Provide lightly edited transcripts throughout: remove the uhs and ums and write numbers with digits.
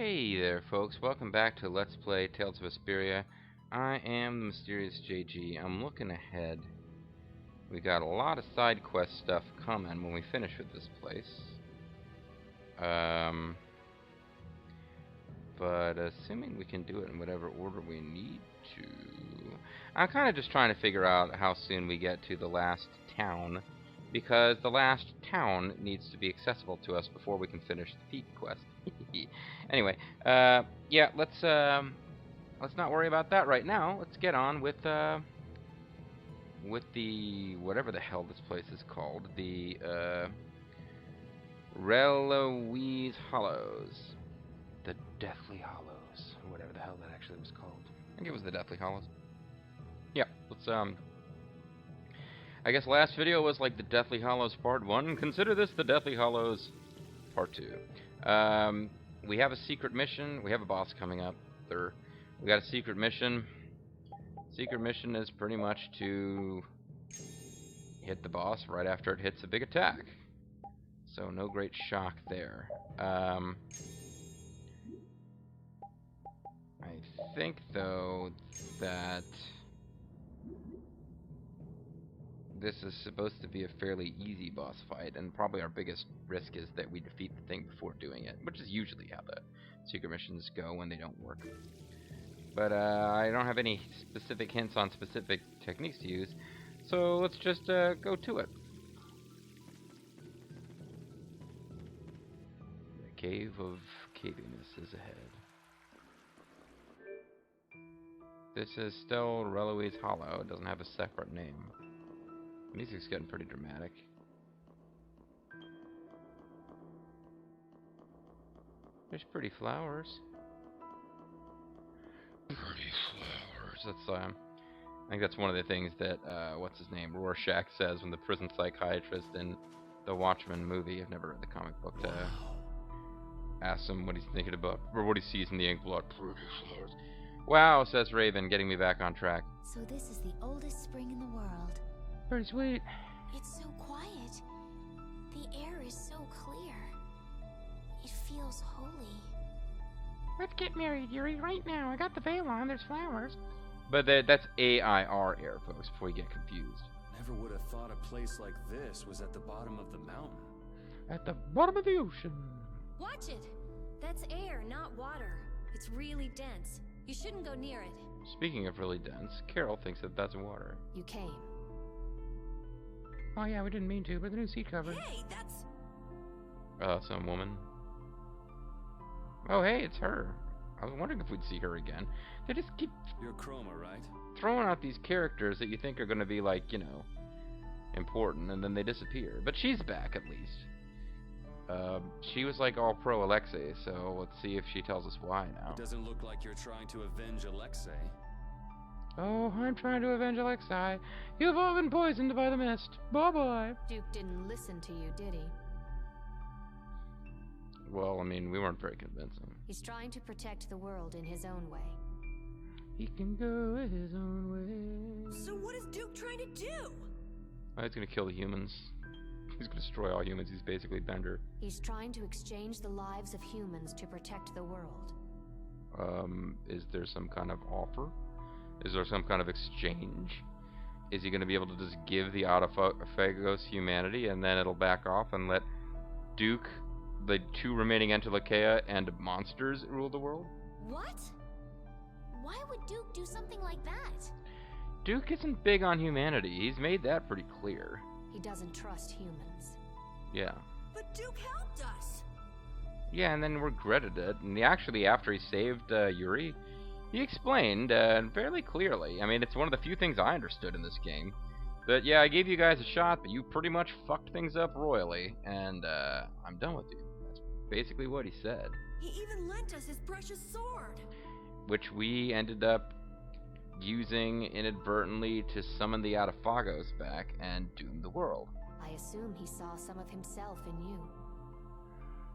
Hey there, folks. Welcome back to Let's Play Tales of Vesperia. I am the MysteriousJG. I'm looking ahead. We got a lot of side quest stuff coming when we finish with this place. But assuming we can do it in whatever order we need to. I'm kind of just trying to figure out how soon we get to the last town, because the last town needs to be accessible to us before we can finish the peak quest. Anyway, yeah, let's not worry about that right now. Let's get on with the whatever the hell this place is called, the Reloise Hollows, the Deathly Hollows, or whatever the hell that actually was called. I think it was the Deathly Hollows. Yeah, let's I guess last video was like the Deathly Hollows Part 1. Consider this the Deathly Hollows Part 2. We have a secret mission. We have a boss coming up. We got a secret mission. Secret mission is pretty much to hit the boss right after it hits a big attack. So no great shock there. I think, though, that this is supposed to be a fairly easy boss fight, and probably our biggest risk is that we defeat the thing before doing it, which is usually how the secret missions go when they don't work. But I don't have any specific hints on specific techniques to use, so let's just go to it. The Cave of Caviness is ahead. This is still Reloise Hollow. It doesn't have a separate name. The music's getting pretty dramatic. There's pretty flowers. Pretty flowers. That's I think that's one of the things that what's his name, Rorschach says when the prison psychiatrist in the Watchmen movie. I've never read the comic book. Asks him what he's thinking about, or what he sees in the ink block. Pretty flowers. Wow, says Raven, getting me back on track. So this is the oldest spring in the world. Pretty sweet. It's so quiet. The air is so clear. It feels holy. Let's get married, Yuri, right now. I got the veil on. There's flowers. But that's AIR air, folks, before you get confused. Never would have thought a place like this was at the bottom of the mountain. At the bottom of the ocean. Watch it! That's air, not water. It's really dense. You shouldn't go near it. Speaking of really dense, Carol thinks that that's water. You came. Oh yeah, we didn't mean to, but the new seat cover. Hey, that's... Some woman. Oh, hey, it's her. I was wondering if we'd see her again. They just keep You're Chroma, right? throwing out these characters that you think are going to be, like, you know, important, and then they disappear. But she's back, at least. She was, like, all pro Alexei, so let's see if she tells us why now. It doesn't look like you're trying to avenge Alexei. Oh, I'm trying to avenge Alexei. You've all been poisoned by the mist. Bye-bye. Duke didn't listen to you, did he? Well, I mean, we weren't very convincing. He's trying to protect the world in his own way. He can go his own way. So what is Duke trying to do? Oh, he's going to kill the humans. He's going to destroy all humans. He's basically Bender. He's trying to exchange the lives of humans to protect the world. Is there some kind of offer? Is there some kind of exchange? Is he going to be able to just give the Autophagos humanity and then it'll back off and let Duke, the two remaining Entelechea, and monsters rule the world? What? Why would Duke do something like that? Duke isn't big on humanity. He's made that pretty clear. He doesn't trust humans. Yeah. But Duke helped us! Yeah, and then regretted it. And actually, after he saved Yuri, he explained fairly clearly. I mean, it's one of the few things I understood in this game. But yeah, I gave you guys a shot, but you pretty much fucked things up royally, and I'm done with you. That's basically what he said. He even lent us his precious sword! Which we ended up using inadvertently to summon the Autophagos back and doom the world. I assume he saw some of himself in you.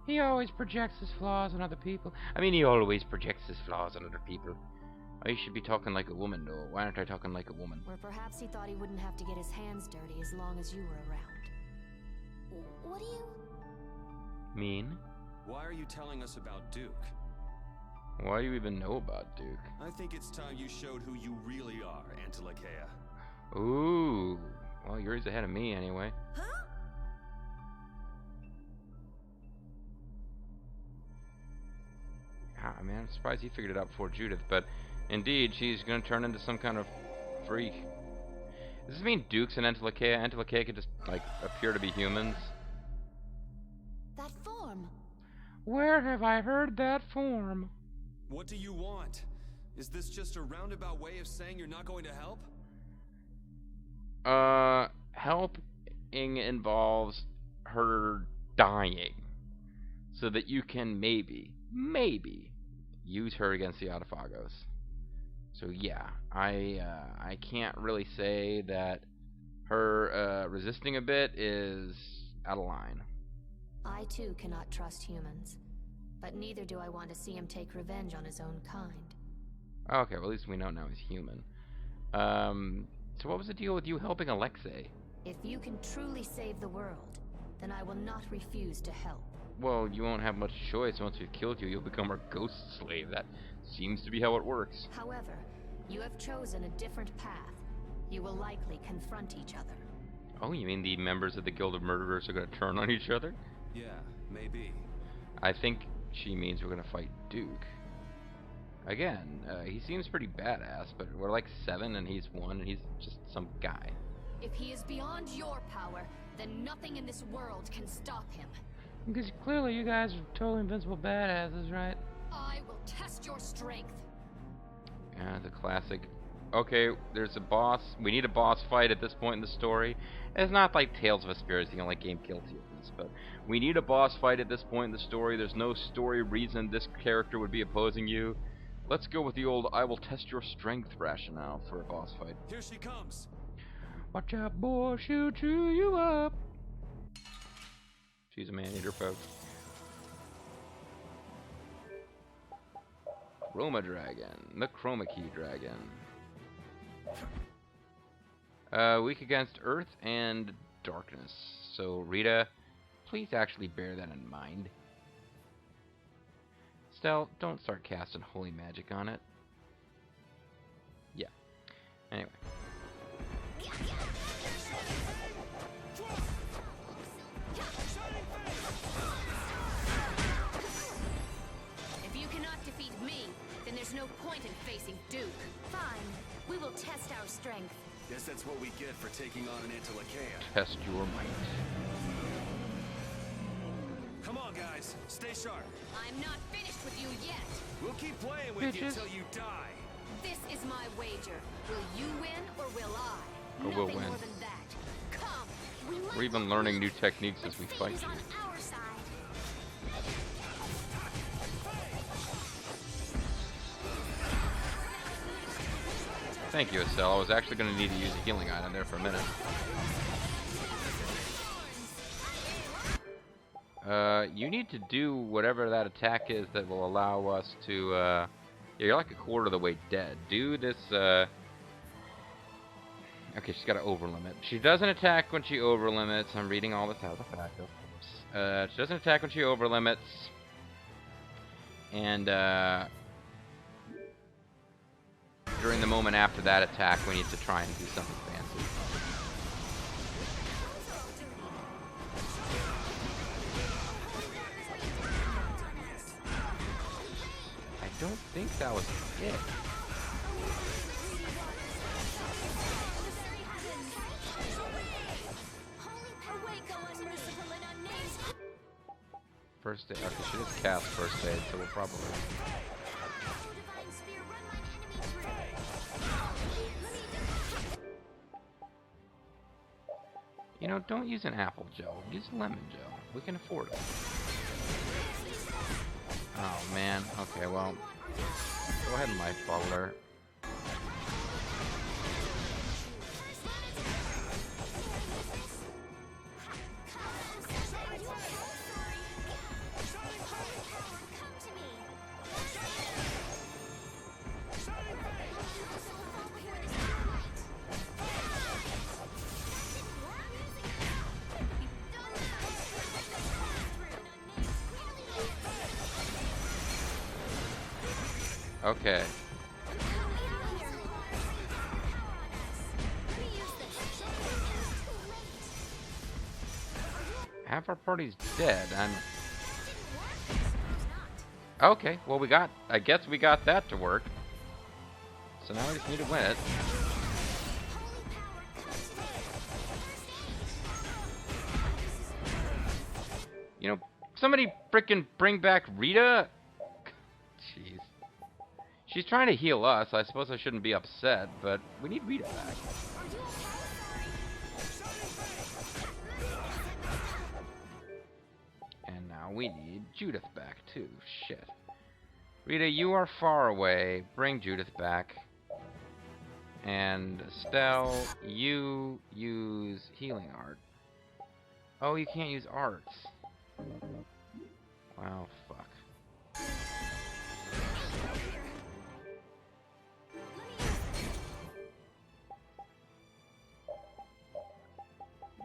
He always projects his flaws on other people. I mean, he always projects his flaws on other people. I should be talking like a woman, though. Why aren't I talking like a woman? Or perhaps he thought he wouldn't have to get his hands dirty as long as you were around. What do you... Mean? Why are you telling us about Duke? Why do you even know about Duke? I think it's time you showed who you really are, Antilakea. Ooh. Well, Yuri's ahead of me anyway. Huh? Ah, man, I'm surprised he figured it out before Judith, but indeed, she's gonna turn into some kind of freak. Does this mean Duke's and Antilakea? Antilakea could just, like, appear to be humans? That form. Where have I heard that form? What do you want? Is this just a roundabout way of saying you're not going to help? Helping involves her dying. So that you can maybe use her against the Autophagos. So yeah, I can't really say that her resisting a bit is out of line. I too cannot trust humans, but neither do I want to see him take revenge on his own kind. Okay, well at least we know now he's human. So what was the deal with you helping Alexei? If you can truly save the world, then I will not refuse to help. Well, you won't have much choice. Once we've killed you, you'll become our ghost slave. That seems to be how it works. However, you have chosen a different path. You will likely confront each other. Oh, you mean the members of the Guild of Murderers are going to turn on each other? Yeah, maybe. I think she means we're going to fight Duke. Again, he seems pretty badass, but we're like 7 and he's 1 and he's just some guy. If he is beyond your power, then nothing in this world can stop him. Because clearly you guys are totally invincible badasses, right? I will test your strength. Yeah, the classic. Okay, there's a boss. We need a boss fight at this point in the story. It's not like Tales of Vesperia is the only game guilty of this, but we need a boss fight at this point in the story. There's no story reason this character would be opposing you. Let's go with the old I will test your strength rationale for a boss fight. Here she comes. Watch out, boy, she'll chew you up. She's a man-eater, folks. Chroma Dragon. The Chroma Key Dragon. Weak against Earth and Darkness. So, Rita, please actually bear that in mind. Stell, don't start casting holy magic on it. Yeah. Anyway. If you cannot defeat me, then there's no point in facing Duke. Fine. We will test our strength. Guess that's what we get for taking on an Antilakea. Test your might. Come on, guys. Stay sharp. I'm not finished with you yet. We'll keep playing with you Bitches. till you die. This is my wager. Will you win or will I? Or we'll Nothing win. more than that. Come. We might We're even not learning win, new techniques but as we fate fight is you. on our side. Thank you, Estelle. I was actually going to need to use a healing item there for a minute. You need to do whatever that attack is that will allow us to, yeah, you're like a quarter of the way dead. Do this, okay, she's got to overlimit. She doesn't attack when she overlimits. I'm reading all this out of the fact, of course. She doesn't attack when she overlimits. And, during the moment after that attack, we need to try and do something fancy. I don't think that was it. First aid. Okay, she just cast first aid, so we'll probably. You know, don't use an apple gel. Use lemon gel. We can afford it. Oh, man. Okay, well. Go ahead and life bubble her. Okay. Half our party's dead. Okay, well I guess we got that to work. So now we just need to win it. You know, somebody frickin' bring back Rita? Jeez. She's trying to heal us. I suppose I shouldn't be upset, but we need Rita back. And now we need Judith back, too. Shit. Rita, you are far away. Bring Judith back. And Estelle, you use healing art. Oh, you can't use arts. Wow, fuck.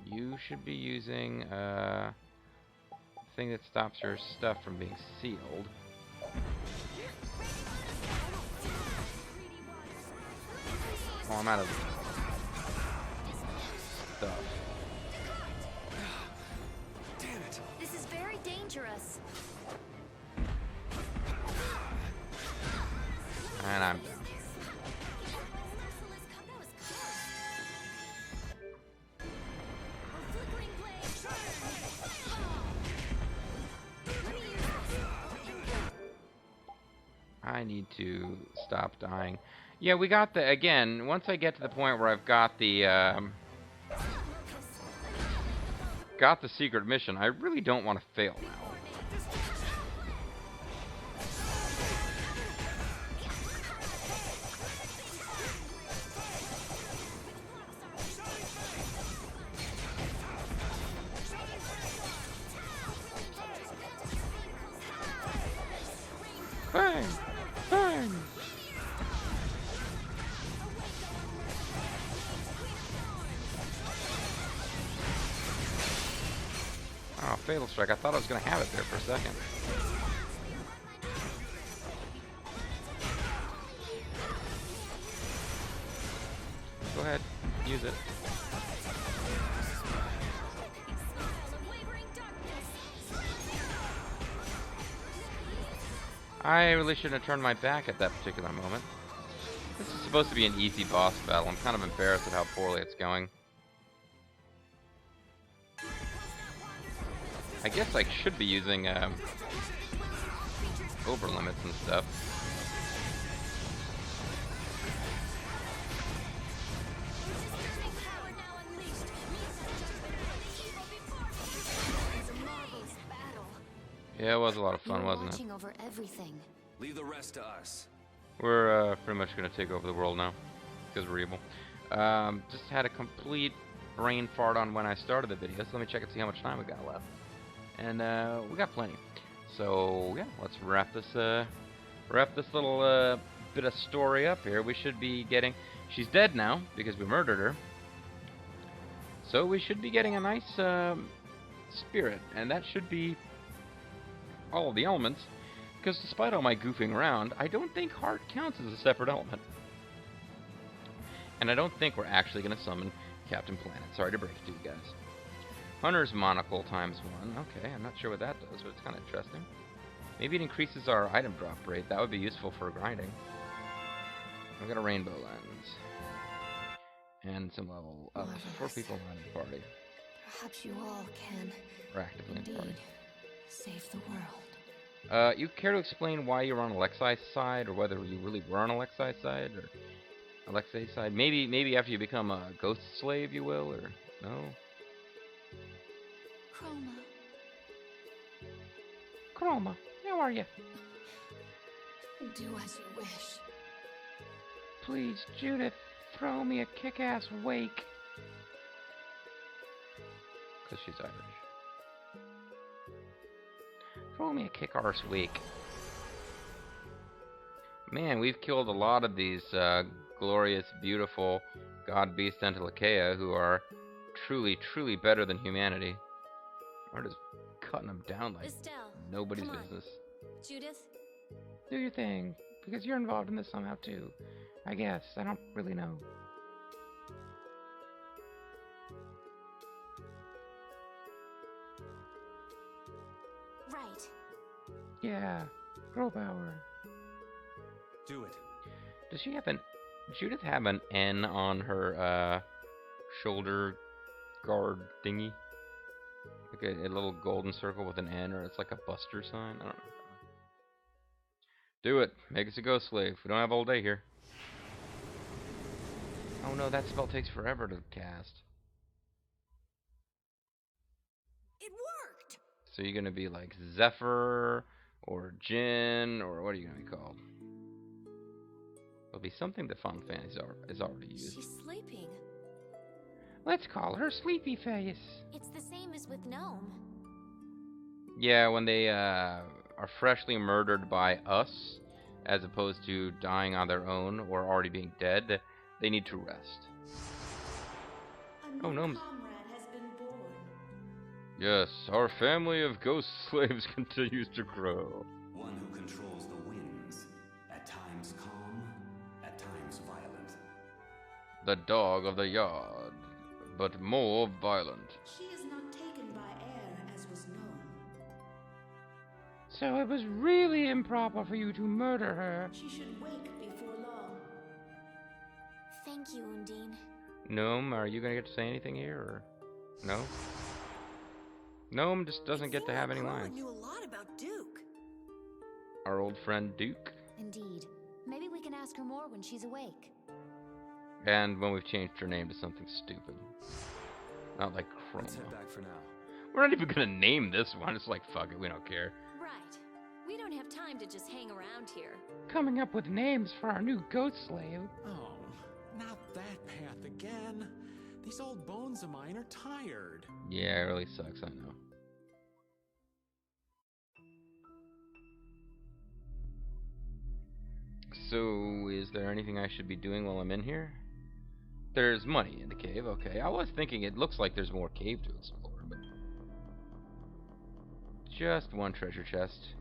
You should be using a thing that stops your stuff from being sealed. Oh, I'm out of stuff. Damn it. This is very dangerous. And I'm down. I need to stop dying. Yeah, we got the, again, once I get to the point where I've got the secret mission, I really don't want to fail now. Bang! Bang! Oh, Fatal Strike. I thought I was going to have it there for a second. Go ahead. Use it. I really shouldn't have turned my back at that particular moment. This is supposed to be an easy boss battle. I'm kind of embarrassed at how poorly it's going. I guess I should be using over limits and stuff. Yeah, it was a lot of fun, wasn't it? Over everything. Leave the rest to us. We're pretty much going to take over the world now, because we're evil. Just had a complete brain fart on when I started the video, so let me check and see how much time we got left. And we got plenty. So yeah, let's wrap this little bit of story up here. We should be getting. She's dead now because we murdered her. So we should be getting a nice spirit, and that should be all of the elements. Because despite all my goofing around, I don't think heart counts as a separate element. And I don't think we're actually going to summon Captain Planet. Sorry to break it to you guys. Hunter's Monocle ×1. Okay, I'm not sure what that does, but it's kind of interesting. Maybe it increases our item drop rate. That would be useful for grinding. I've got a rainbow lens. And some level ups. 4 people around the party. Perhaps you all can. We're actively in the party. Save the world. You care to explain why you're on Alexei's side, or whether you really were on Alexei's side, or Alexei's side? Maybe after you become a ghost slave, you will, or no? Chroma, how are you? Do as you wish. Please, Judith, throw me a kick-ass wake. Because she's Irish. Throw me a kick-arse wake. Man, we've killed a lot of these glorious, beautiful god beasts Antilocheia who are truly, truly better than humanity. We're just cutting them down like Estelle, nobody's come on. business. Judith? Do your thing. because you're involved in this somehow too. I guess. I don't really know. Right. Yeah. Girl power. Do it. Does she have Judith have an N on her shoulder guard thingy? Like a little golden circle with an N, or it's like a buster sign? I don't know. Do it. Make us a ghost slave. We don't have all day here. Oh no, that spell takes forever to cast. It worked! So you're gonna be like Zephyr, or Jinn, or what are you gonna be called? It'll be something that Final Fantasy is already used. She's sleeping. Let's call her Sleepy Face. It's the same as with Gnome. Yeah, when they are freshly murdered by us, as opposed to dying on their own or already being dead, they need to rest. Oh, gnomes. Comrade has been born. Yes, our family of ghost slaves continues to grow. One who controls the winds, at times calm, at times violent. The dog of the yard, but more violent. She is not taken by air as was known. So it was really improper for you to murder her. She should wake before long. Thank you, Undine. Gnome, are you gonna get to say anything here, or no? Gnome just doesn't get to have any lines. knew a lot about Duke. Our old friend Duke, Indeed. Maybe we can ask her more when she's awake. and when we've changed her name to something stupid, not like Let's Chroma. head back for now. We're not even gonna name this one. It's like, fuck it, we don't care. Right. We don't have time to just hang around here. Coming up with names for our new ghost slave. Oh, not that path again. These old bones of mine are tired. Yeah, it really sucks, I know. So, is there anything I should be doing while I'm in here? There's money in the cave, okay. I was thinking it looks like there's more cave to explore, but... just one treasure chest.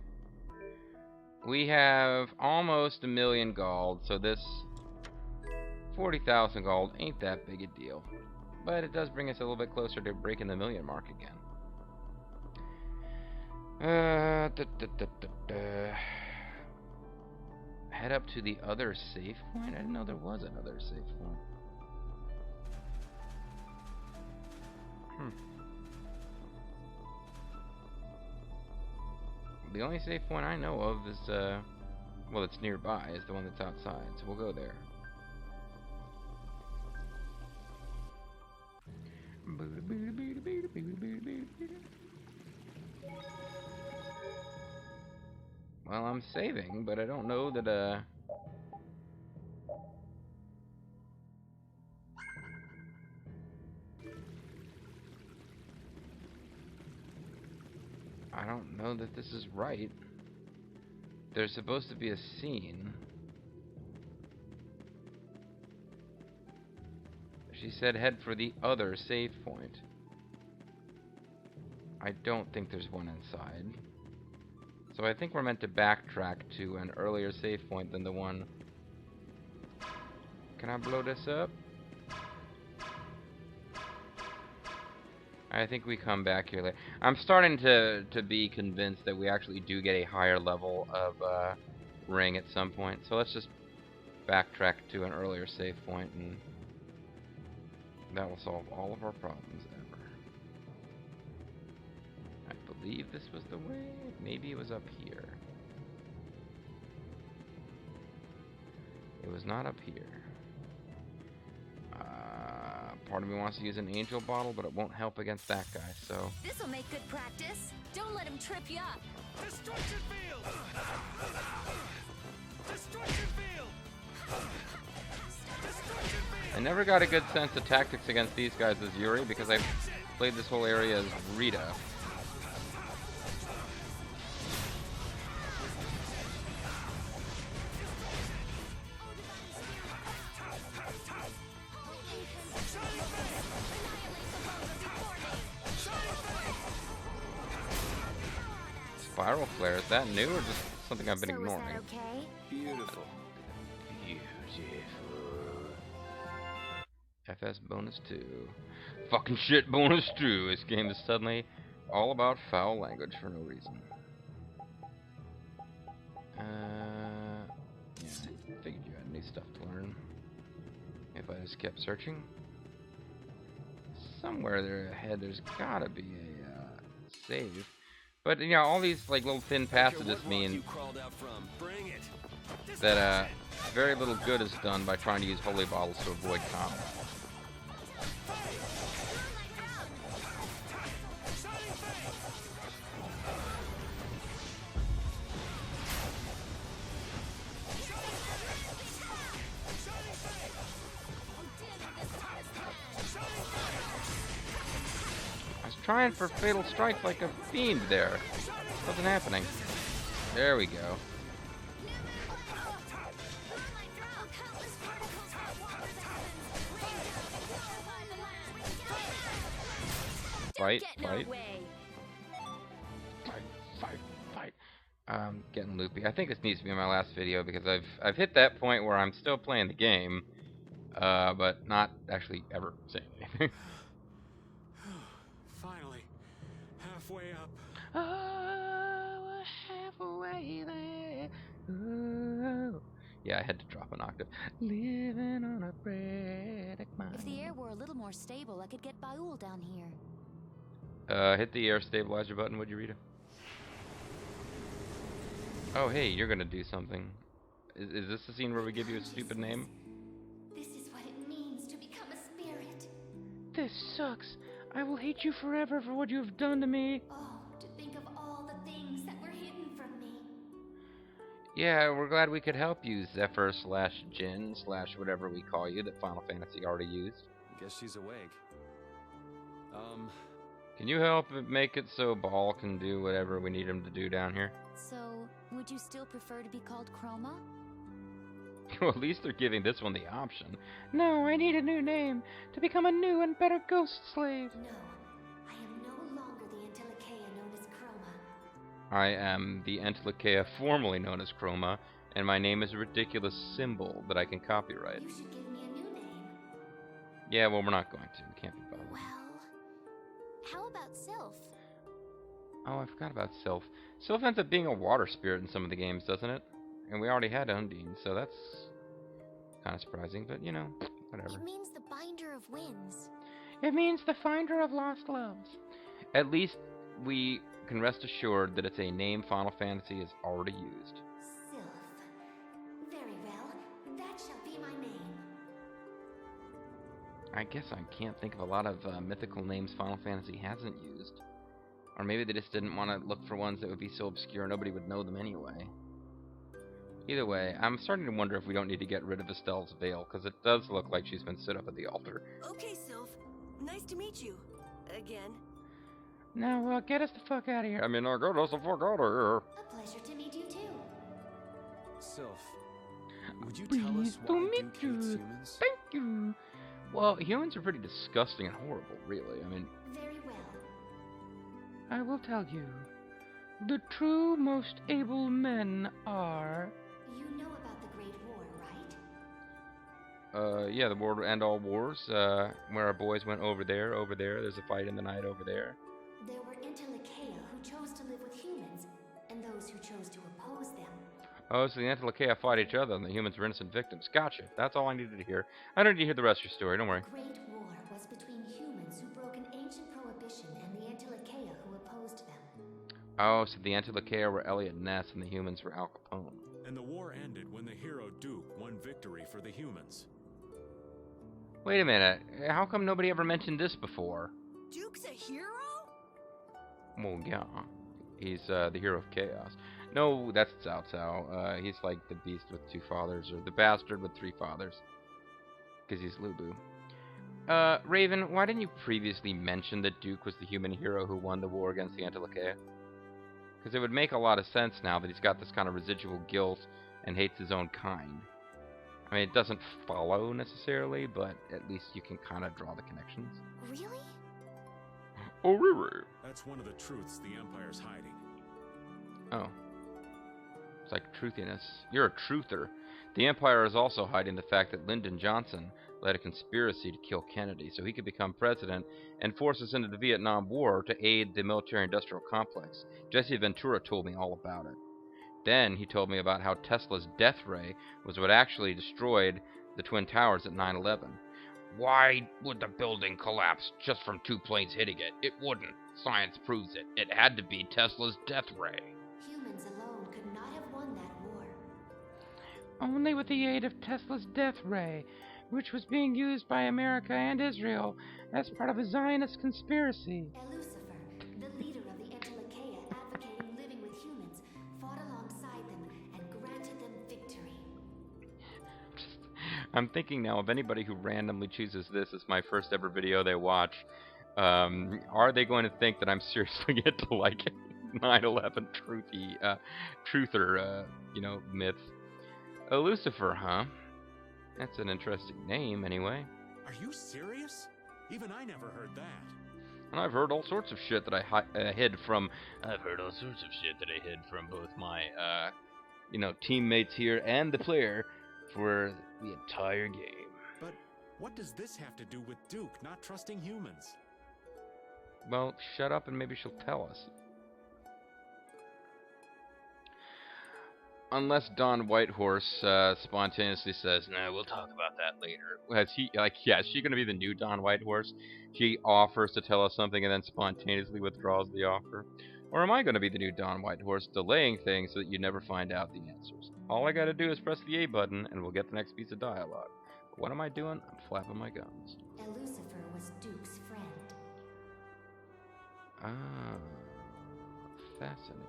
We have almost 1,000,000 gold, so this 40,000 gold ain't that big a deal. But it does bring us a little bit closer to breaking the 1,000,000 mark again. Head up to the other safe point? I didn't know there was another safe point. The only safe point I know of is, well, it's nearby, is the one that's outside, so we'll go there. Well, I'm saving, but I don't know that, I don't know that this is right. There's supposed to be a scene. She said head for the other save point. I don't think there's one inside. So I think we're meant to backtrack to an earlier save point than the one. Can I blow this up? I think we come back here later. I'm starting to be convinced that we actually do get a higher level of ring at some point. So let's just backtrack to an earlier save point, and that will solve all of our problems ever. I believe this was the way. Maybe it was up here. It was not up here. Part of me wants to use an angel bottle, but it won't help against that guy, so... This'll make good practice. Don't let him trip you up. Destruction field! Destruction field! Destruction field! I never got a good sense of tactics against these guys as Yuri, because I've played this whole area as Rita. spiral flare. Is that new or just something I've been So is ignoring? that okay? Beautiful. Beautiful. FS bonus 2. Fucking shit bonus 2. This game is suddenly all about foul language for no reason. Yeah, I figured you had new stuff to learn. If I just kept searching. Somewhere there ahead there's gotta be a save. But you know, all these like little thin passages mean that very little good is done by trying to use holy bottles to avoid combat. I was trying for fatal strike like a fiend there. Wasn't happening. There we go. Fight. I'm getting loopy. I think this needs to be my last video because I've hit that point where I'm still playing the game, but not actually ever saying anything. Finally, halfway up. Oh, halfway there. Oh. Yeah, I had to drop an octave. Living on a bread mine. If the air were a little more stable, I could get Baul down here. Hit the air stabilizer button, would you, Rita? Oh, hey, you're gonna do something. Is this the scene where we give you a stupid name? This is what it means to become a spirit. This sucks. I will hate you forever for what you have done to me. Oh, to think of all the things that were hidden from me. Yeah, we're glad we could help you, Zephyr / Jin / whatever we call you that Final Fantasy already used. Guess she's awake. Can you help make it so Ball can do whatever we need him to do down here? So, would you still prefer to be called Chroma? Well, at least they're giving this one the option. No, I need a new name to become a new and better ghost slave. No, I am no longer the Antilocheia known as Chroma. I am the Antilocheia formerly known as Chroma, and my name is a ridiculous symbol that I can copyright. You should give me a new name. Yeah, well, we're not going to. We can't be bothered. Well, how about Sylph? Oh, I forgot about Sylph. Sylph ends up being a water spirit in some of the games, doesn't it? And we already had Undine, so that's kind of surprising, but you know, whatever. It means the binder of winds. It means the finder of lost loves. At least we can rest assured that it's a name Final Fantasy has already used. Sylph. Very well, that shall be my name. I guess I can't think of a lot of mythical names Final Fantasy hasn't used. Or maybe they just didn't want to look for ones that would be so obscure nobody would know them anyway. Either way, I'm starting to wonder if we don't need to get rid of Estelle's veil, because it does look like she's been stood up at the altar. Okay, Sylph. Nice to meet you. Again. Now, get us the fuck out of here. I mean, get us the fuck out of here. A pleasure to meet you too. Sylph, would you tell us Pleased to why meet Duke hates you. humans? Thank you. Well, humans are pretty disgusting and horrible, really. I mean, Very well. I will tell you. The true most able men are... You know about the Great War, right? yeah, the war to end all wars, where our boys went over there, there's a fight in the night over there. There were Antilocheia who chose to live with humans, and those who chose to oppose them. Oh, so the Antilocheia fought each other and the humans were innocent victims. Gotcha. That's all I needed to hear. I don't need to hear the rest of your story, don't worry. The Great War was between humans who broke an ancient prohibition and the Antilocheia who opposed them. Oh, so the Antilocheia were Elliot Ness and the humans were Al Capone. And the war ended when the hero Duke won victory for the humans. Wait a minute. How come nobody ever mentioned this before? Duke's a hero? Well, yeah. He's the hero of chaos. No, that's Cao Cao. He's like the beast with two fathers, or the bastard with three fathers. Because he's Lu Bu. Raven, why didn't you previously mention that Duke was the human hero who won the war against the Antilocheia? Because it would make a lot of sense now that he's got this kind of residual guilt and hates his own kind. I mean, it doesn't follow necessarily, but at least you can kind of draw the connections. Really? Oh, really? That's one of the truths the Empire's hiding. Oh. It's like truthiness. You're a truther. The Empire is also hiding the fact that Lyndon Johnson led a conspiracy to kill Kennedy so he could become president and force us into the Vietnam War to aid the military-industrial complex. Jesse Ventura told me all about it. Then he told me about how Tesla's death ray was what actually destroyed the Twin Towers at 9/11. Why would the building collapse just from 2 planes hitting it? It wouldn't. Science proves it. It had to be Tesla's death ray. Humans alone could not have won that war. Only with the aid of Tesla's death ray, which was being used by America and Israel as part of a Zionist conspiracy. Lucifer, the leader of the Entelecheia advocating living with humans, fought alongside them and granted them victory. I'm thinking now of anybody who randomly chooses this as my first ever video they watch. Are they going to think that I'm seriously into like 9/11 truther, myth? Lucifer, huh? That's an interesting name, anyway. Are you serious? Even I never heard that. And I've heard all sorts of shit that I hid from. I've heard all sorts of shit that I hid from both my, teammates here and the player for the entire game. But what does this have to do with Duke not trusting humans? Well, shut up and maybe she'll tell us. Unless Don Whitehorse spontaneously says, "No, we'll talk about that later." Is she going to be the new Don Whitehorse? She offers to tell us something and then spontaneously withdraws the offer? Or am I going to be the new Don Whitehorse, delaying things so that you never find out the answers? All I got to do is press the A button and we'll get the next piece of dialogue. But what am I doing? I'm flapping my gums. Lucifer was Duke's friend. Ah, fascinating.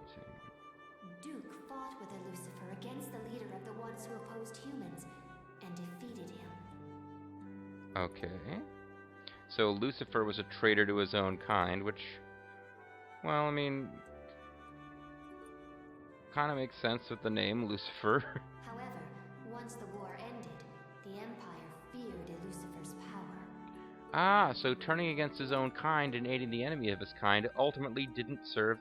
Duke fought with Lucifer against the leader of the ones who opposed humans and defeated him. Okay. So Lucifer was a traitor to his own kind, which, well, I mean, kind of makes sense with the name Lucifer. However, once the war ended, the Empire feared Lucifer's power. Ah, so turning against his own kind and aiding the enemy of his kind ultimately didn't serve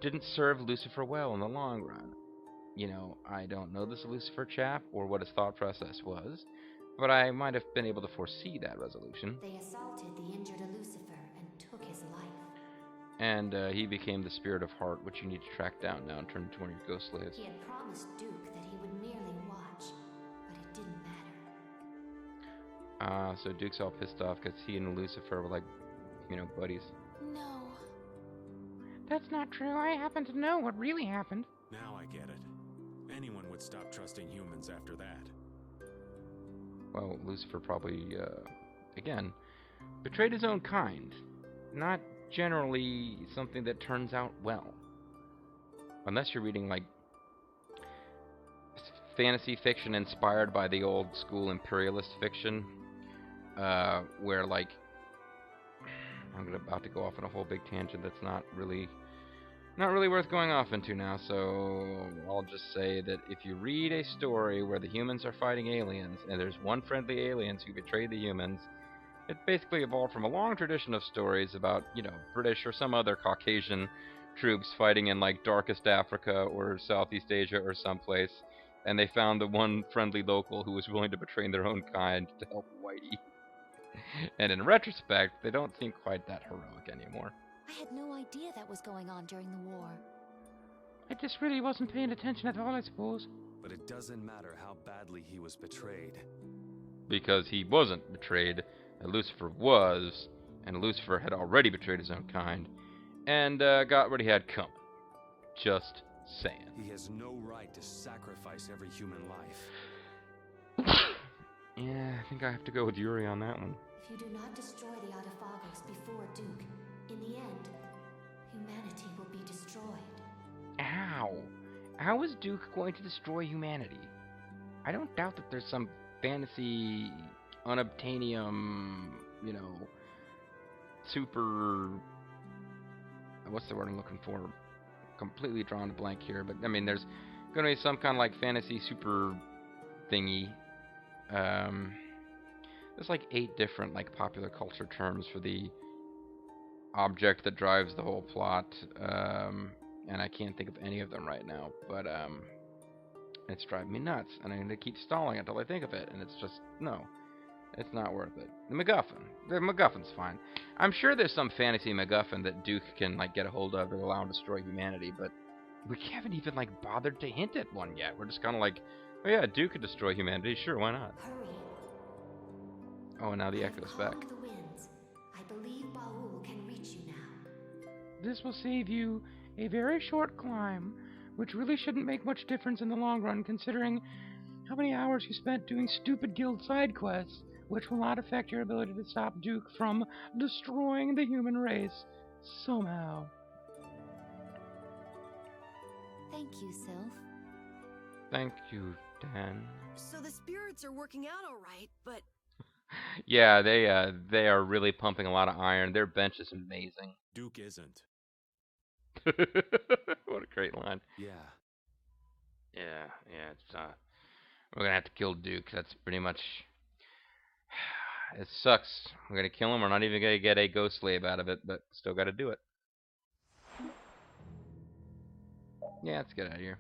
didn't serve Lucifer well in the long run. I don't know this Lucifer chap or what his thought process was, but I might have been able to foresee that resolution. They assaulted the injured Lucifer and took his life. And he became the Spirit of Heart, which you need to track down now and turn into one of your ghost slaves. He had promised Duke that he would merely watch, but it didn't matter. So Duke's all pissed off because he and Lucifer were like, buddies. No. That's not true. I happen to know what really happened. Now I get it. Anyone would stop trusting humans after that. Well, Lucifer probably, again, betrayed his own kind. Not generally something that turns out well. Unless you're reading, like, fantasy fiction inspired by the old school imperialist fiction, where, like, I'm about to go off on a whole big tangent that's not really worth going off into now, so I'll just say that if you read a story where the humans are fighting aliens, and there's one friendly alien who betrayed the humans, it basically evolved from a long tradition of stories about, British or some other Caucasian troops fighting in, like, darkest Africa or Southeast Asia or someplace, and they found the one friendly local who was willing to betray their own kind to help Whitey. And in retrospect, they don't seem quite that heroic anymore. I had no idea that was going on during the war. I just really wasn't paying attention at all, I suppose. But it doesn't matter how badly he was betrayed. Because he wasn't betrayed, and Lucifer was, and Lucifer had already betrayed his own kind, and got what he had coming. Just saying. He has no right to sacrifice every human life. Yeah, I think I have to go with Yuri on that one. If you do not destroy the Autophagos before Duke, in the end, humanity will be destroyed. Ow! How is Duke going to destroy humanity? I don't doubt that there's some fantasy unobtainium, super... What's the word I'm looking for? Completely drawn a blank here, but I mean, there's going to be some kind of like fantasy super thingy. There's like 8 different like popular culture terms for the object that drives the whole plot. and I can't think of any of them right now, but it's driving me nuts, and I'm going to keep stalling until I think of it, and it's just, no, it's not worth it. The MacGuffin's fine. I'm sure there's some fantasy MacGuffin that Duke can, like, get a hold of to allow him to destroy humanity, but we haven't even, like, bothered to hint at one yet. We're just kind of like, oh yeah, Duke could destroy humanity, sure, why not? Hurry. Oh, and now the echo's back. Calmed the winds. I believe Baul can reach you now. This will save you a very short climb, which really shouldn't make much difference in the long run, considering how many hours you spent doing stupid guild side quests, which will not affect your ability to stop Duke from destroying the human race somehow. Thank you, Sylph. Thank you, Dan. So the spirits are working out all right, but Yeah, they are really pumping a lot of iron. Their bench is amazing. Duke isn't. What a great line. Yeah. Yeah, it's we're gonna have to kill Duke. That's pretty much. It sucks. We're gonna kill him. We're not even gonna get a ghost slave out of it, but still gotta do it. Yeah, let's get out of here.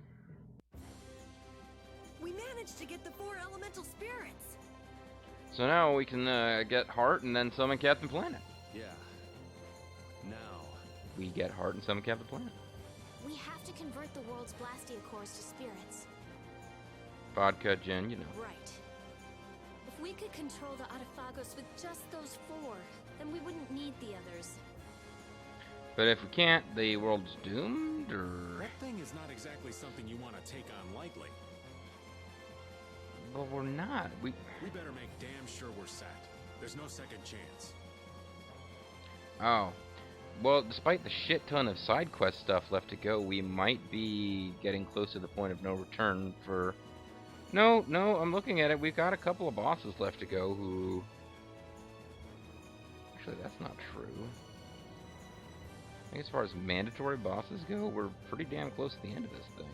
we managed to get the 4 elemental spirits. So now we can get Heart and then summon Captain Planet. Yeah. Now. We get Heart and summon Captain Planet. We have to convert the world's Blastia cores to spirits. Vodka, gin, you know. Right. If we could control the Autophagos with just those 4, then we wouldn't need the others. But if we can't, the world's doomed, or... That thing is not exactly something you want to take on lightly. Well, we're not. We better make damn sure we're set. There's no second chance. Oh. Well, despite the shit ton of side quest stuff left to go, we might be getting close to the point of no return for... No, I'm looking at it. We've got a couple of bosses left to go who... Actually, that's not true. I think as far as mandatory bosses go, we're pretty damn close to the end of this thing.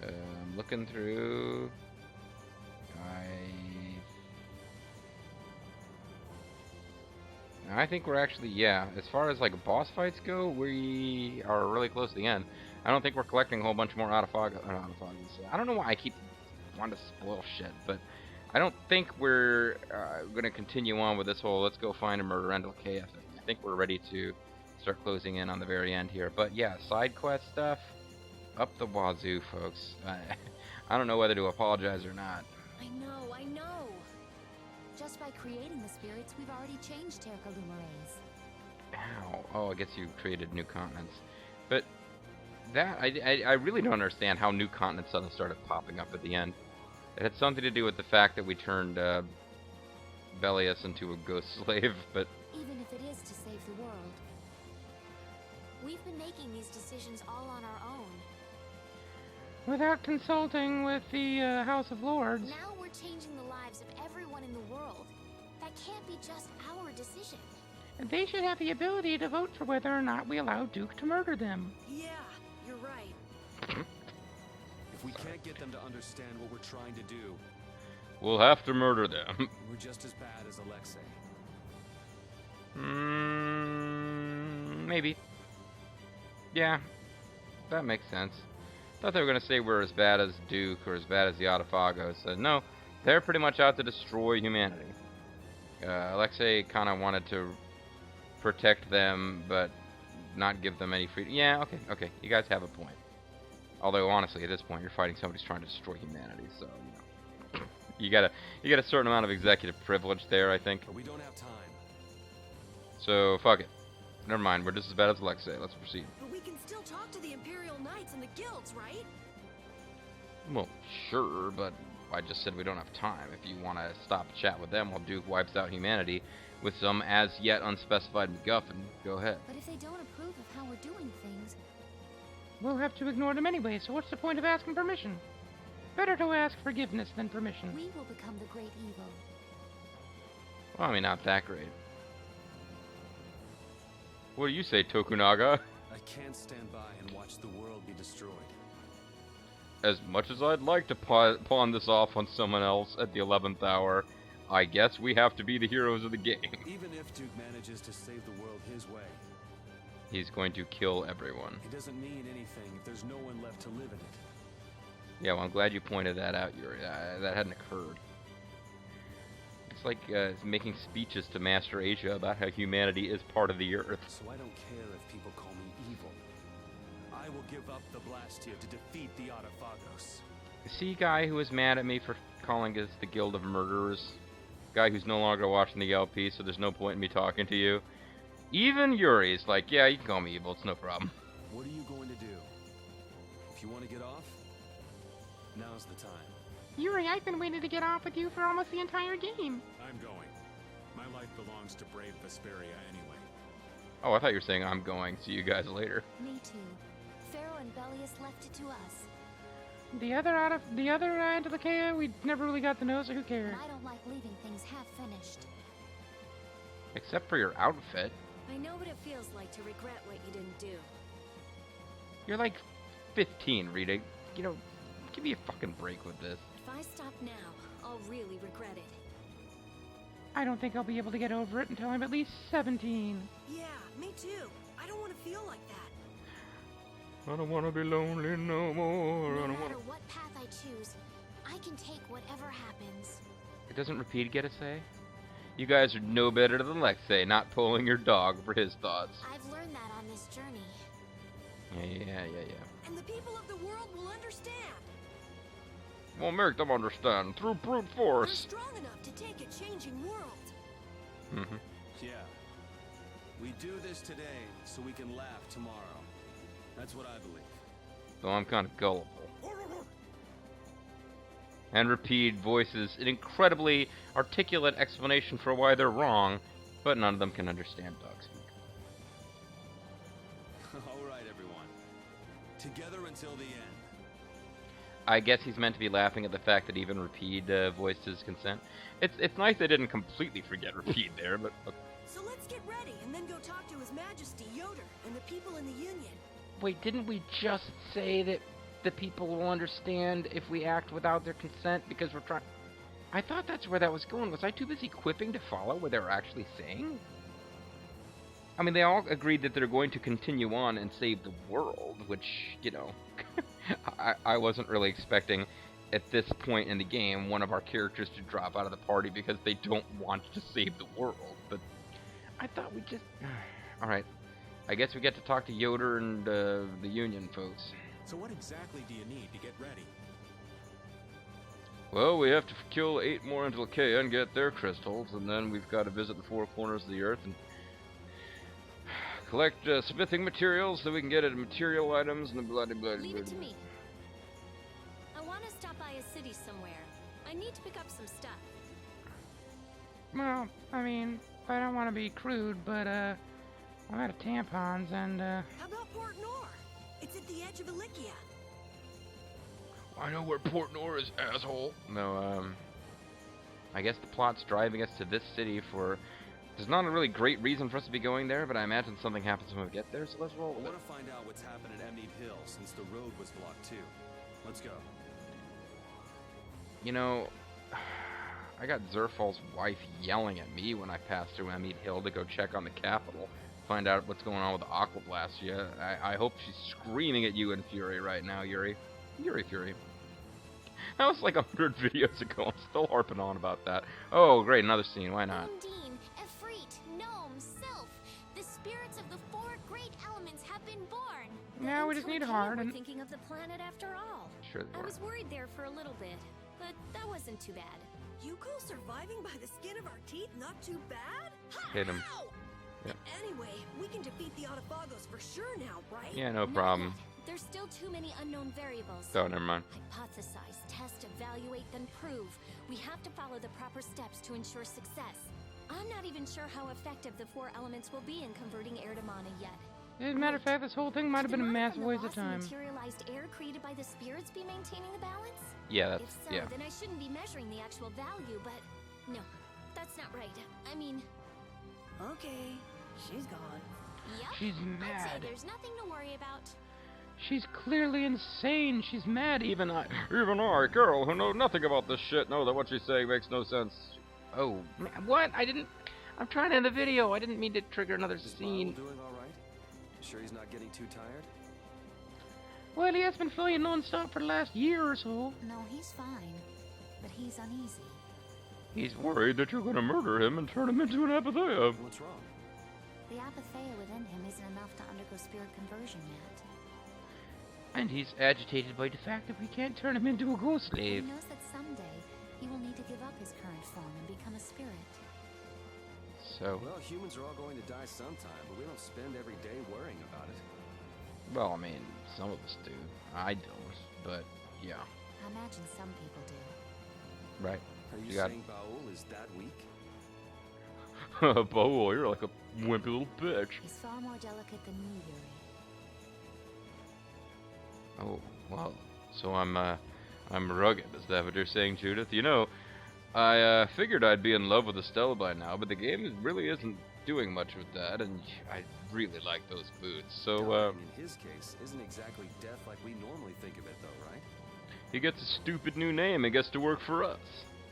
I'm looking through... I think we're actually, yeah, as far as like boss fights go, we are really close to the end. I don't think we're collecting a whole bunch more Autophagos. I don't know why I keep wanting to spoil shit, but I don't think we're going to continue on with this whole let's go find a murder Endel K thing. I think we're ready to start closing in on the very end here. But yeah, side quest stuff, up the wazoo, folks. I don't know whether to apologize or not. I know. Just by creating the spirits, we've already changed Terca Lumarays. Ow. Oh, I guess you created new continents. But that, I really don't understand how new continents suddenly started popping up at the end. It had something to do with the fact that we turned Bellius into a ghost slave, but... Even if it is to save the world. We've been making these decisions all on our own. Without consulting with the House of Lords. Now we're changing the lives of everyone in the world. That can't be just our decision. They should have the ability to vote for whether or not we allow Duke to murder them. Yeah, you're right. If we can't get them to understand what we're trying to do, we'll have to murder them. we're just as bad as Alexei. Maybe. Yeah, that makes sense. Thought they were going to say we're as bad as Duke or as bad as the Autophagos. No, they're pretty much out to destroy humanity. Alexei kind of wanted to protect them, but not give them any freedom. Yeah, okay, you guys have a point. Although honestly, at this point, you're fighting somebody who's trying to destroy humanity, so you know, you get a certain amount of executive privilege there, I think. But we don't have time. So fuck it. Never mind. We're just as bad as Alexei. Let's proceed. But we can still talk to the Imperial Knights and the guilds, right? Well, sure, but I just said we don't have time. If you want to stop and chat with them while Duke wipes out humanity with some as yet unspecified MacGuffin, go ahead. But if they don't approve of how we're doing things... We'll have to ignore them anyway, so what's the point of asking permission? Better to ask forgiveness than permission. We will become the great evil. Well, I mean, not that great. What do you say, Tokunaga? I can't stand by and watch the world be destroyed. As much as I'd like to pawn this off on someone else at the 11th hour, I guess we have to be the heroes of the game. Even if Duke manages to save the world his way, He's going to kill everyone. It doesn't mean anything if there's no one left to live in it. Yeah, well, I'm glad you pointed that out, Yuri. That hadn't occurred. It's like making speeches to Master Asia about how humanity is part of the Earth. So I don't care if people call me evil. I will give up the Blastia to defeat the Autophagos. See, guy who was mad at me for calling us the Guild of Murderers? Guy who's no longer watching the LP, so there's no point in me talking to you. Even Yuri's like, yeah, you can call me evil, it's no problem. What are you going to do? If you want to get off, now's the time. Yuri, I've been waiting to get off with you for almost the entire game. I'm going. My life belongs to brave Vesperia anyway. Oh, I thought you were saying I'm going. See you guys later. Me too. Pharaoh and Belius left it to us. The other Antilochea, we never really got to know, so who cares? And I don't like leaving things half finished. Except for your outfit. I know what it feels like to regret what you didn't do. You're like 15, Rita. You know, give me a fucking break with this. If I stop now, I'll really regret it. I don't think I'll be able to get over it until I'm at least 17. Yeah, me too. I don't want to feel like that. I don't want to be lonely no more. No matter what path I choose, I can take whatever happens. It doesn't Repeat get a say? You guys are no better than Alexei, not pulling your dog for his thoughts. I've learned that on this journey. Yeah. And the people of the world will understand. We'll make them understand through brute force. We're strong enough to take a changing world. Mm-hmm. Yeah. We do this today so we can laugh tomorrow. That's what I believe. Though I'm kind of gullible. And Repeat voices an incredibly articulate explanation for why they're wrong, but none of them can understand dog speak. All right, everyone. Together until the end. I guess he's meant to be laughing at the fact that even Repeat voiced his consent. It's nice they didn't completely forget Repeat there, but... Okay. So let's get ready and then go talk to His Majesty Yoder and the people in the Union. Wait, didn't we just say that the people will understand if we act without their consent because we're trying... I thought that's where that was going. Was I too busy quipping to follow what they were actually saying? I mean, they all agreed that they're going to continue on and save the world, which, you know, I wasn't really expecting at this point in the game one of our characters to drop out of the party because they don't want to save the world. But I thought we just... Alright, I guess we get to talk to Yoder and the Union folks. So what exactly do you need to get ready? Well, we have to kill 8 more Antilochea and get their crystals, and then we've got to visit the 4 corners of the earth and collect smithing materials so we can get at material items and the bloody. Leave it to me. I want to stop by a city somewhere. I need to pick up some stuff. Well, I mean, I don't want to be crude, but, I'm out of tampons and, How about Port Nor? It's at the edge of Ilikia. I know where Port Nor is, asshole. No, I guess the plot's driving us to this city for... There's not a really great reason for us to be going there, but I imagine something happens when we get there, so let's roll I with it. want to find out what's happened at Emmead Hill since the road was blocked too. Let's go. You know, I got Zerfal's wife yelling at me when I passed through Emmead Hill to go check on the capital, find out what's going on with the Aquablastia. I hope she's screaming at you in fury right now, Yuri. Fury. That was like 100 videos ago. I'm still harping on about that. Oh, great, another scene. Why not? Undine, Efreet, Gnome, Sylph. The spirits of the 4 great elements have been born. now we just need hard We're and... thinking of the planet after all. Sure they I were. was worried there for a little bit, but that wasn't too bad. You call surviving by the skin of our teeth not too bad? Hit him. Ow! Yeah. Anyway, we can defeat the Autophagos for sure now, right? Yeah, no Not problem. yet. There's still too many unknown variables. Oh, never mind. Hypothesize, test, evaluate, then prove. We have to follow the proper steps to ensure success. I'm not even sure how effective the 4 elements will be in converting air to mana yet. As a matter of fact, this whole thing might have been a massive waste of Could the time. materialized air created by the spirits be maintaining the balance? Yeah, that's... If so, yeah. then I shouldn't be measuring the actual value, but... No, that's not right. I mean... Okay, she's gone. Yep. She's I'd say mad. there's nothing to worry about. She's clearly insane. She's mad. Even I, girl who know nothing about this shit, know that what she's saying makes no sense. Oh, what? I didn't... I'm trying to end the video. I didn't mean to trigger another Is scene. Vile doing all right? Sure he's not getting too tired? Well, he has been flying non-stop for the last year or so. No, he's fine. But he's uneasy. He's worried that you're gonna murder him and turn him into an apatheia. What's wrong? The apatheia within him isn't enough to undergo spirit conversion yet. And he's agitated by the fact that we can't turn him into a ghost slave. He knows that someday he will need to give up his current form and become a spirit. So, Well, humans are all going to die sometime, but we don't spend every day worrying about it. well, I mean, some of us do. I don't, but yeah, I imagine some people do. right. Are you You got- saying Baul is that weak? Bo, you're like a wimpy little bitch. He's far more delicate than you, Yuri. Oh, well, so I'm rugged, is that what you're saying, Judith? You know, I figured I'd be in love with Estella by now, but the game really isn't doing much with that, and I really like those boots. So, Dying, in his case, isn't exactly death like we normally think of it, though, right? he gets a stupid new name and gets to work for us.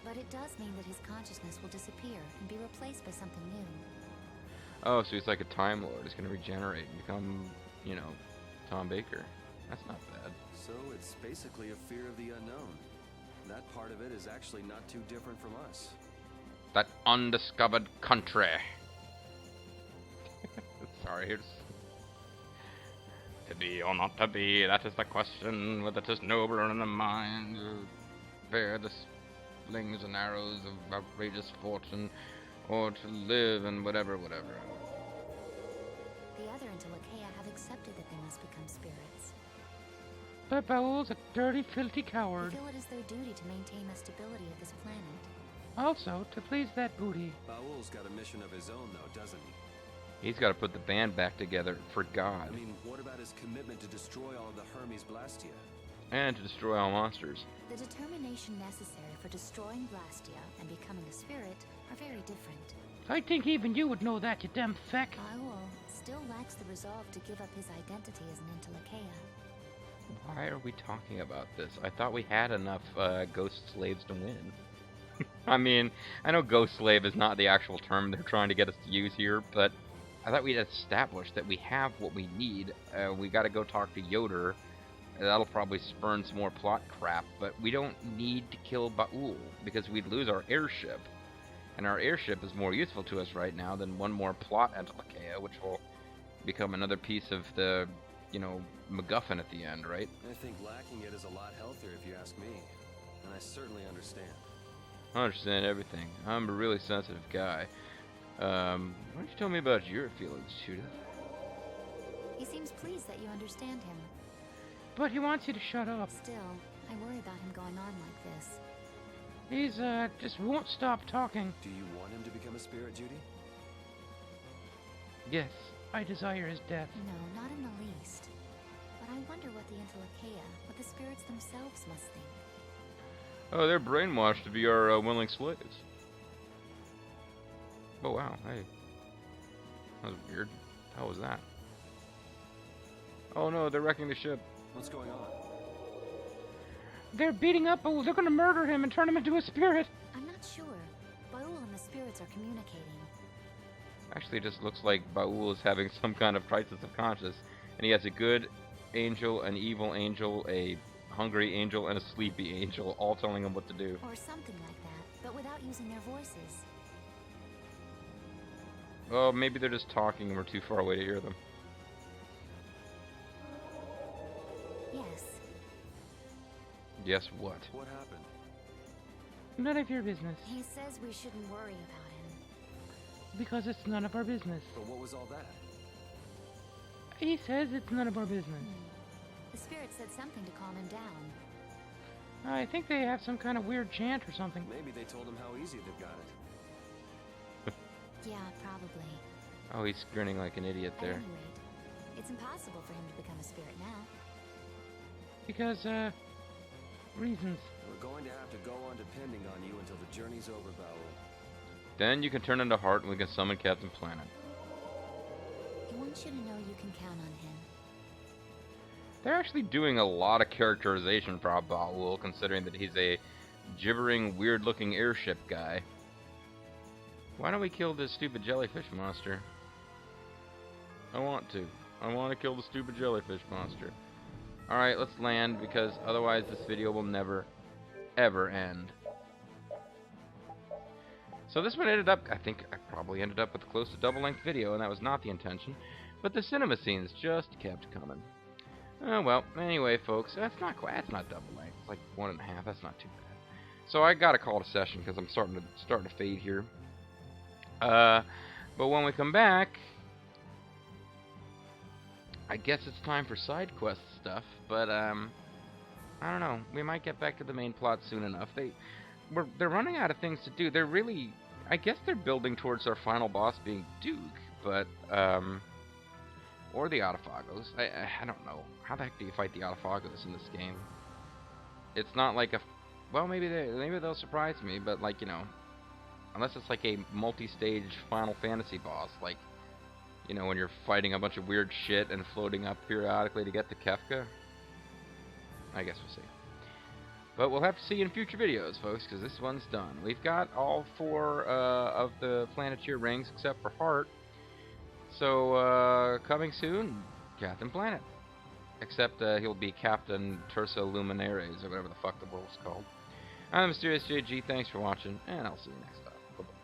But it does mean that his consciousness will disappear and be replaced by something new. Oh, so he's like a Time Lord. He's gonna regenerate and become, you know, Tom Baker. That's not bad. So it's basically a fear of the unknown. That part of it is actually not too different from us. That undiscovered country. Sorry, here's... To be or not to be, that is the question, whether 'tis nobler in the mind, bear the slings and arrows of outrageous fortune, or to live and whatever. The other Intellicaea have accepted that they must become spirits. But Baul's a dirty, filthy They coward. feel it is their duty to maintain the stability of this planet. Also, to please that booty. Baul's got a mission of his own, though, doesn't he? He's got to put the band back together for God, I mean, what about his commitment to destroy all of the Hermes Blastia? and to destroy all monsters. The determination necessary for destroying Blastia and becoming a spirit are very different. I think even you would know that, you damn feck. Baul still lacks the resolve to give up his identity as an Intellicaea. Why are we talking about this? I thought we had enough ghost slaves to win. I mean, I know ghost slave is not the actual term they're trying to get us to use here, but I thought we'd established that we have what we need. We gotta go talk to Yoder. That'll probably spurn some more plot crap, but we don't need to kill Baul, because we'd lose our airship. And our airship is more useful to us right now than one more plot Intellicaea, which will become another piece of the, you know, MacGuffin at the end, right? I think lacking it is a lot healthier if you ask me. And I certainly understand. I understand everything. I'm a really sensitive guy. Why don't you tell me about your feelings, Judith? He seems pleased that you understand him. But he wants you to shut up. Still, I worry about him going on like this. He's, just won't stop talking. Do you want him to become a spirit, Judy? Yes, I desire his death. No, not in the least. But I wonder what the Intellicaea, what the spirits themselves must think. Oh, they're brainwashed to be our willing slaves. Oh, wow. Hey. That was weird. How was that? Oh, no, they're wrecking the ship. What's going on? They're beating up Baul. They're gonna murder him and turn him into a spirit. I'm not sure. Baul and the spirits are communicating. Actually, it just looks like Baul is having some kind of crisis of conscience. And he has a good angel, an evil angel, a hungry angel, and a sleepy angel, all telling him what to do. Or something like that, but without using their voices. Well, maybe they're just talking and we're too far away to hear them. Yes. Yes, what? What happened? None of your business. He says we shouldn't worry about him. Because it's none of our business. But what was all that? He says it's none of our business. The spirit said something to calm him down. I think they have some kind of weird chant or something. Maybe they told him how easy they've got it. Yeah, probably. Oh, he's grinning like an idiot At there. any rate, it's impossible for him to become a spirit now. Because, reasons. We're going to have to go on depending on you until the journey's over, Baul. Then you can turn into Heart and we can summon Captain Planet. He wants you to know you can count on him. They're actually doing a lot of characterization for Baul, considering that he's a gibbering, weird-looking airship guy. Why don't we kill this stupid jellyfish monster? I want to. I want to kill the stupid jellyfish monster. Alright, let's land, because otherwise this video will never, ever end. So this one ended up, I think I probably ended up with close to double-length video, and that was not the intention. But the cinema scenes just kept coming. Oh well, anyway, folks, that's not double length. It's like 1.5. That's not too bad. So I gotta call it a session because I'm starting to fade here. But when we come back, I guess it's time for side quest stuff. But I don't know. We might get back to the main plot soon enough. They're running out of things to do. They're really, I guess they're building towards our final boss being Duke, but or the Autophagos. I don't know. How the heck do you fight the Autophagos in this game? It's not like a... Well, maybe they'll surprise me, but like, you know, unless it's like a multi-stage Final Fantasy boss, like, you know, when you're fighting a bunch of weird shit and floating up periodically to get to Kefka. I guess we'll see. But we'll have to see in future videos, folks, because this one's done. We've got all 4 of the Planeteer rings except for Heart. So, coming soon, Captain Planet. Except he'll be Captain Turso Luminares, or whatever the fuck the world's called. I'm MysteriousJG, thanks for watching, and I'll see you next time.